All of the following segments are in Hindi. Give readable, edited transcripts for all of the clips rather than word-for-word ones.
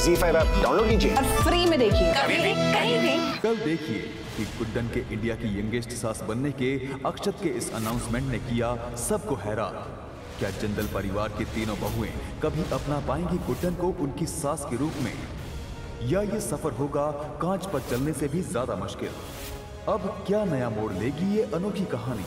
ZEE5 ऐप डाउनलोड कीजिए और फ्री में देखिए कभी भी कहीं भी। कल देखिए कि गुड्डन के इंडिया की यंगेस्ट सास बनने के अक्षत के इस अनाउंसमेंट ने किया सबको हैरान। क्या जिंदल परिवार की तीनों बहुएं कभी अपना पाएंगी गुड्डन को उनकी सास के रूप में, या ये सफर होगा कांच पर चलने से भी ज्यादा मुश्किल। अब क्या नया मोड़ लेगी ये अनोखी कहानी,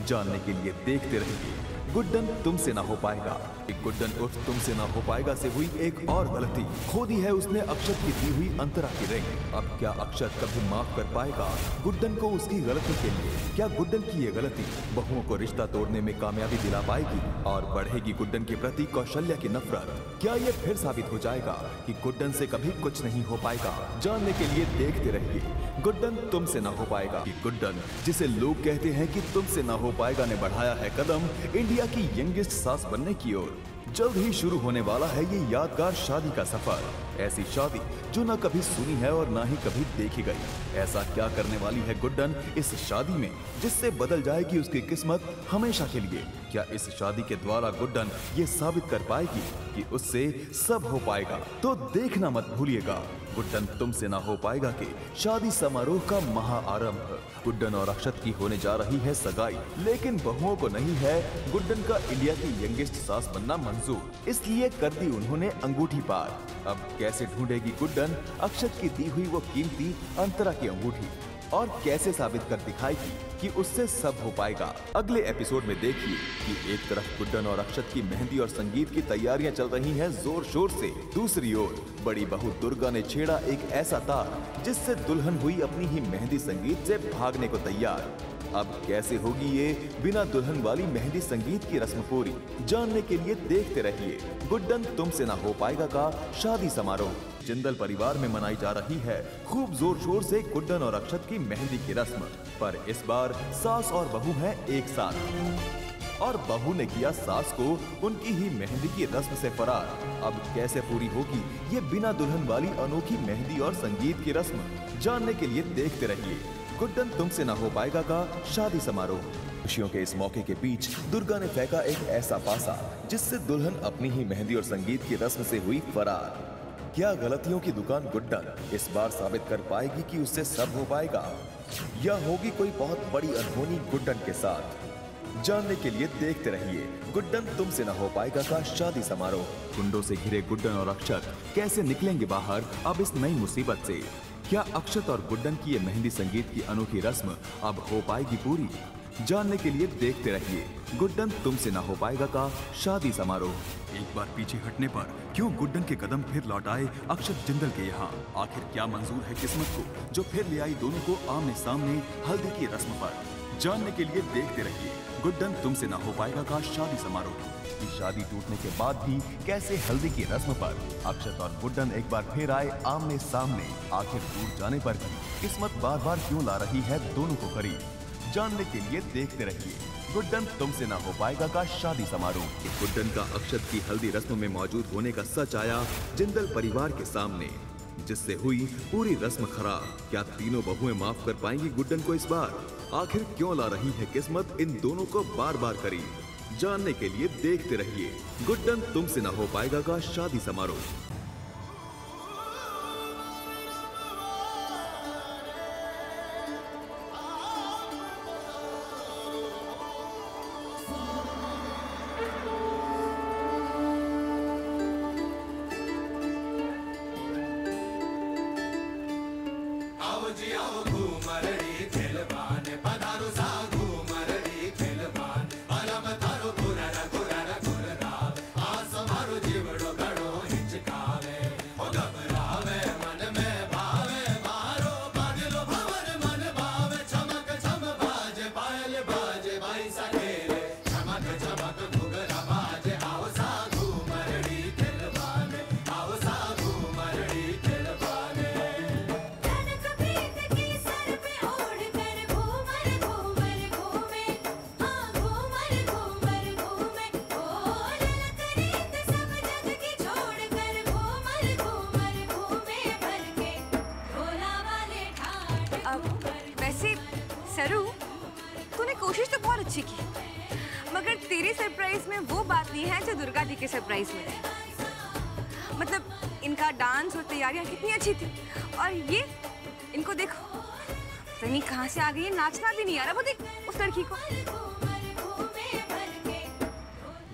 जानने के लिए देखते रहिए गुड्डन तुमसे ना हो पाएगा। गुड्डन उर्फ तुमसे ना हो पाएगा से हुई एक और गलती, खो दी है उसने अक्षत की दी हुई अंतरा की रिंग। अब क्या अक्षत कभी माफ कर पाएगा गुड्डन को उसकी गलती के लिए? क्या गुड्डन की ये गलती बहुओं को रिश्ता तोड़ने में कामयाबी दिला पाएगी और बढ़ेगी गुड्डन के प्रति कौशल्या की नफरत? क्या ये फिर साबित हो जाएगा कि गुड्डन से कभी कुछ नहीं हो पाएगा? जानने के लिए देखते रहिए गुड्डन तुमसे ना हो पाएगा। गुड्डन जिसे लोग कहते हैं कि तुमसे ना हो पाएगा ने बढ़ाया है कदम इंडिया की यंगेस्ट सास बनने की ओर। जल्द ही शुरू होने वाला है ये यादगार शादी का सफर, ऐसी शादी जो न कभी सुनी है और ना ही कभी देखी गई। ऐसा क्या करने वाली है गुड्डन इस शादी में जिससे बदल जाएगी उसकी किस्मत हमेशा के लिए? क्या इस शादी के द्वारा गुड्डन ये साबित कर पाएगी कि उससे सब हो पाएगा? तो देखना मत भूलिएगा गुड्डन तुमसे ना हो पाएगा के शादी समारोह का महाआरंभ। गुड्डन और अक्षत की होने जा रही है सगाई, लेकिन बहुओं को नहीं है गुड्डन का इंडिया की यंगेस्ट सास बनना मंजूर, इसलिए कर दी उन्होंने अंगूठी पार। अब कैसे ढूंढेगी गुड्डन अक्षत की दी हुई वो कीमती अंतरा की अंगूठी और कैसे साबित कर दिखाएगी कि उससे सब हो पाएगा? अगले एपिसोड में देखिए कि एक तरफ गुड्डन और अक्षत की मेहंदी और संगीत की तैयारियां चल रही हैं जोर शोर से, दूसरी ओर बड़ी बहू दुर्गा ने छेड़ा एक ऐसा तार जिससे दुल्हन हुई अपनी ही मेहंदी संगीत से भागने को तैयार। अब कैसे होगी ये बिना दुल्हन वाली मेहंदी संगीत की रस्म पूरी? जानने के लिए देखते रहिए गुड्डन तुमसे ना हो पाएगा का शादी समारोह। जिंदल परिवार में मनाई जा रही है खूब जोर शोर से गुड्डन और अक्षत की मेहंदी की रस्म, पर इस बार सास और बहू हैं एक साथ और बहू ने किया सास को उनकी ही मेहंदी की रस्म से फरार। अब कैसे पूरी होगी ये बिना दुल्हन वाली अनोखी मेहंदी और संगीत की रस्म? जानने के लिए देखते रहिए गुड्डन तुमसे ना हो पाएगा का शादी समारोह। खुशियों के इस मौके के बीच दुर्गा ने फेंका एक ऐसा पासा जिससे दुल्हन अपनी ही मेहंदी और संगीत की रस्म से हुई फरार। क्या गलतियों की दुकान गुड्डन इस बार साबित कर पाएगी कि उससे सब हो पाएगा, या होगी कोई बहुत बड़ी अनहोनी गुड्डन के साथ? जानने के लिए देखते रहिए गुड्डन तुमसे ना हो पाएगा का शादी समारोह। कुंडों से घिरे गुड्डन और अक्षत कैसे निकलेंगे बाहर अब इस नई मुसीबत से? क्या अक्षत और गुड्डन की ये मेहंदी संगीत की अनोखी रस्म अब हो पाएगी पूरी? जानने के लिए देखते रहिए गुड्डन तुमसे ना हो पाएगा का शादी समारोह। एक बार पीछे हटने पर क्यों गुड्डन के कदम फिर लौट आए अक्षत जिंदल के यहाँ? आखिर क्या मंजूर है किस्मत को जो फिर ले आई दोनों को आमने सामने हल्दी की रस्म पर? जानने के लिए देखते रहिए गुड्डन तुमसे ना हो पाएगा का शादी समारोह। की शादी टूटने के बाद भी कैसे हल्दी की रस्म पर अक्षत और गुड्डन एक बार फिर आए आमने सामने? आखिर दूर जाने पर भी किस्मत बार बार क्यों ला रही है दोनों को करीब? जानने के लिए देखते रहिए गुड्डन तुमसे ना हो पाएगा का शादी समारोह। गुड्डन का अक्षत की हल्दी रस्म में मौजूद होने का सच आया जिंदल परिवार के सामने, जिससे हुई पूरी रस्म खराब। क्या तीनों बहुएं माफ कर पाएंगी गुड्डन को इस बार? आखिर क्यों ला रही है किस्मत इन दोनों को बार बार करीब? जानने के लिए देखते रहिए गुड्डन तुमसे ना हो पाएगा का शादी समारोह। सरू, तूने कोशिश तो बहुत अच्छी की, मगर तेरी सरप्राइज में वो बात नहीं है जो दुर्गा दी के सरप्राइज में है। मतलब इनका डांस और तैयारियां कितनी अच्छी थी। और ये इनको देखो, पता नहीं कहाँ से आ गई है, नाचना भी नहीं आ रहा। वो देख उस लड़की को।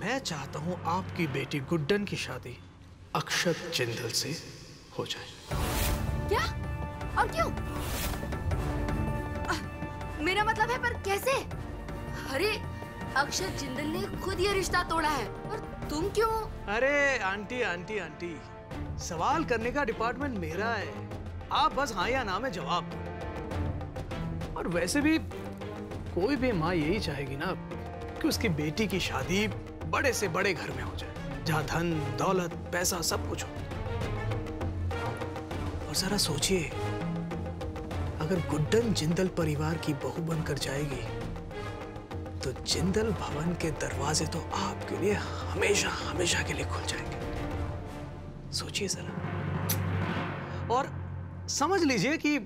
मैं चाहता हूँ आपकी बेटी गुड्डन की शादी अक्षत जिंदल से हो जाए। क्या? और क्यों? मेरा मतलब है, पर कैसे? अरे अक्षत जिंदल ने खुद ये रिश्ता तोड़ा है, और तुम क्यों? अरे आंटी आंटी आंटी, सवाल करने का डिपार्टमेंट मेरा है, आप बस हाँ या ना में जवाब दो। और वैसे भी कोई भी माँ यही चाहेगी ना कि उसकी बेटी की शादी बड़े से बड़े घर में हो जाए, जहाँ धन दौलत पैसा सब कुछ हो। और जरा सोचिए, अगर गुड्डन जिंदल परिवार की बहू बनकर जाएगी तो जिंदल भवन के दरवाजे तो आपके लिए हमेशा हमेशा के लिए खुल जाएंगे। सोचिए जरा। और समझ लीजिए कि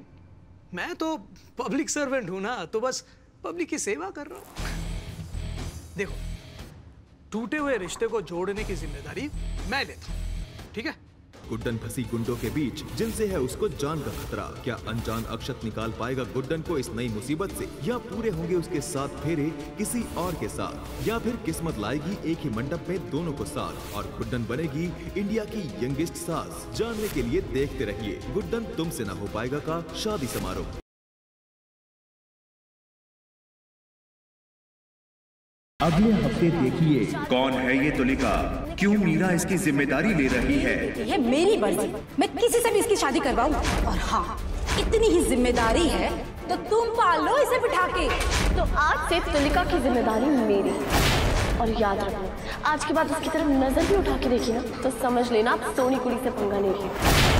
मैं तो पब्लिक सर्वेंट हूं ना, तो बस पब्लिक की सेवा कर रहा हूं। देखो, टूटे हुए रिश्ते को जोड़ने की जिम्मेदारी मैं लेता हूं, ठीक है? गुड्डन फंसी गुंडों के बीच, जिनसे है उसको जान का खतरा। क्या अनजान अक्षत निकाल पाएगा गुड्डन को इस नई मुसीबत से, या पूरे होंगे उसके साथ फेरे किसी और के साथ, या फिर किस्मत लाएगी एक ही मंडप में दोनों को साथ और गुड्डन बनेगी इंडिया की यंगेस्ट सास। जानने के लिए देखते रहिए गुड्डन तुमसे न हो पाएगा का शादी समारोह। अगले हफ्ते देखिए कौन है ये तुलिका, क्यों मीरा इसकी जिम्मेदारी ले रही है। ये मेरी मर्जी, मैं किसी से भी इसकी शादी करवाऊं। और हाँ, इतनी ही जिम्मेदारी है तो तुम पाल लो इसे बिठा के। तो आज से तुलिका की जिम्मेदारी मेरी। और याद रखना, आज के बाद उसकी तरफ नजर भी उठा के देखी ना तो समझ लेना आप सोनी कुड़ी से पंगा ले रही।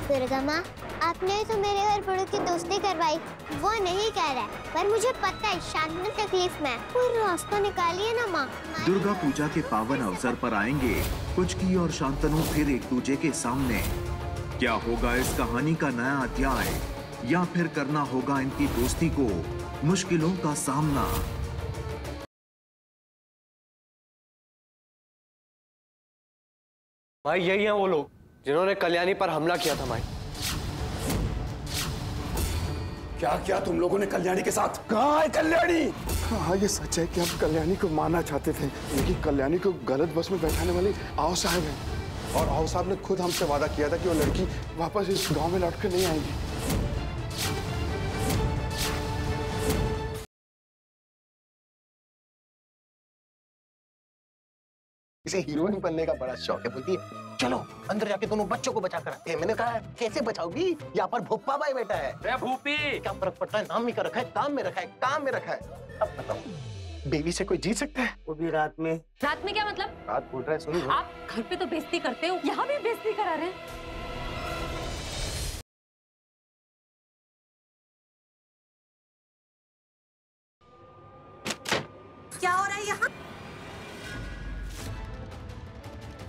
दुर्गा माँ, आपने तो मेरे घर बड़ों की दोस्ती करवाई, वो नहीं कह रहा है, पर मुझे पता है शांतनु तकलीफ में। कोई रास्ता निकालिए ना माँ। दुर्गा पूजा के पावन अवसर पर आएंगे कुचकी और शांतनु फिर एक दूजे के सामने। क्या होगा इस कहानी का नया अध्याय, या फिर करना होगा इनकी दोस्ती को मुश्किलों का सामना। भाई यही है वो लोग जिन्होंने कल्याणी पर हमला किया था। भाई क्या किया तुम लोगों ने कल्याणी के साथ? कहाँ है कल्याणी? हाँ, ये सच है कि हम कल्याणी को मारना चाहते थे, लेकिन कल्याणी को गलत बस में बैठाने वाले आओ साहब हैं, और आओ साहब ने खुद हमसे वादा किया था कि वो लड़की वापस इस गांव में लौट कर नहीं आएगी। इसे हीरोइन बनने का बड़ा शौक है। बोलती है चलो अंदर जाके दोनों बच्चों को बचा कर आते हैं। मैंने कहा कैसे बचाओगी, यहाँ पर भूपा भाई बैठा है। भूपी क्या फर्क पड़ता है, नाम ही का रखा है, काम में रखा है, काम में रखा है। अब बताओ बेबी से कोई जीत सकता है? वो भी रात में। रात में क्या मतलब? रात बोल रहा है, सुनो। आप घर पे तो बेइज्जती करते हो, यहाँ भी बेइज्जती करा रहे हैं। क्या हो रहा है यहाँ?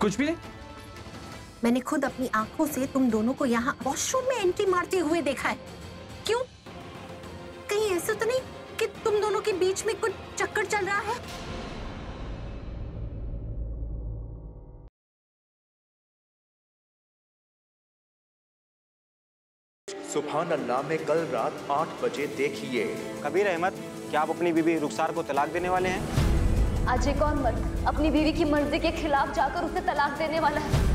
कुछ भी नहीं। मैंने खुद अपनी आंखों से तुम दोनों को यहाँ वॉशरूम में एंट्री मारते हुए देखा है। क्यों? कहीं ऐसा तो नहीं कि तुम दोनों के बीच में कुछ चक्कर चल रहा है? सुभान अल्लाह में कल रात 8 बजे देखिए। कबीर अहमद, क्या आप अपनी बीवी रुखसार को तलाक देने वाले हैं? आज एक और मर्द अपनी बीवी की मर्जी के खिलाफ जाकर उसे तलाक देने वाला है।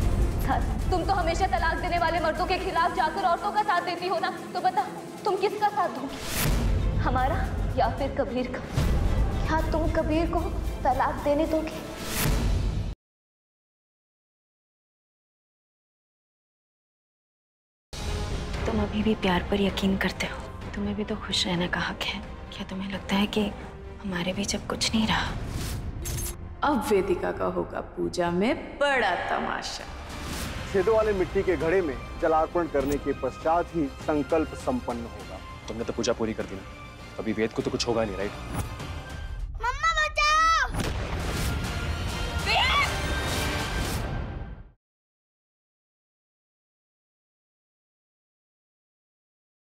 सर, तुम तो हमेशा तलाक देने वाले मर्दों के खिलाफ जाकर औरतों का साथ देती हो ना, तो बता तुम किसका साथ दोगी, हमारा या फिर कबीर का? क्या तुम कबीर को तलाक देने दोगे? तुम अभी भी प्यार पर यकीन करते हो? तुम्हें भी तो खुश रहने का हक है। क्या तुम्हें लगता है कि हमारे बीच अब कुछ नहीं रहा? अब वेदिका का होगा पूजा में बड़ा तमाशा। छेदों वाले मिट्टी के घड़े में जलार्पण करने के पश्चात ही संकल्प संपन्न होगा। तुमने तो पूजा पूरी कर दी ना, अभी वेद को तो कुछ होगा नहीं, राइट?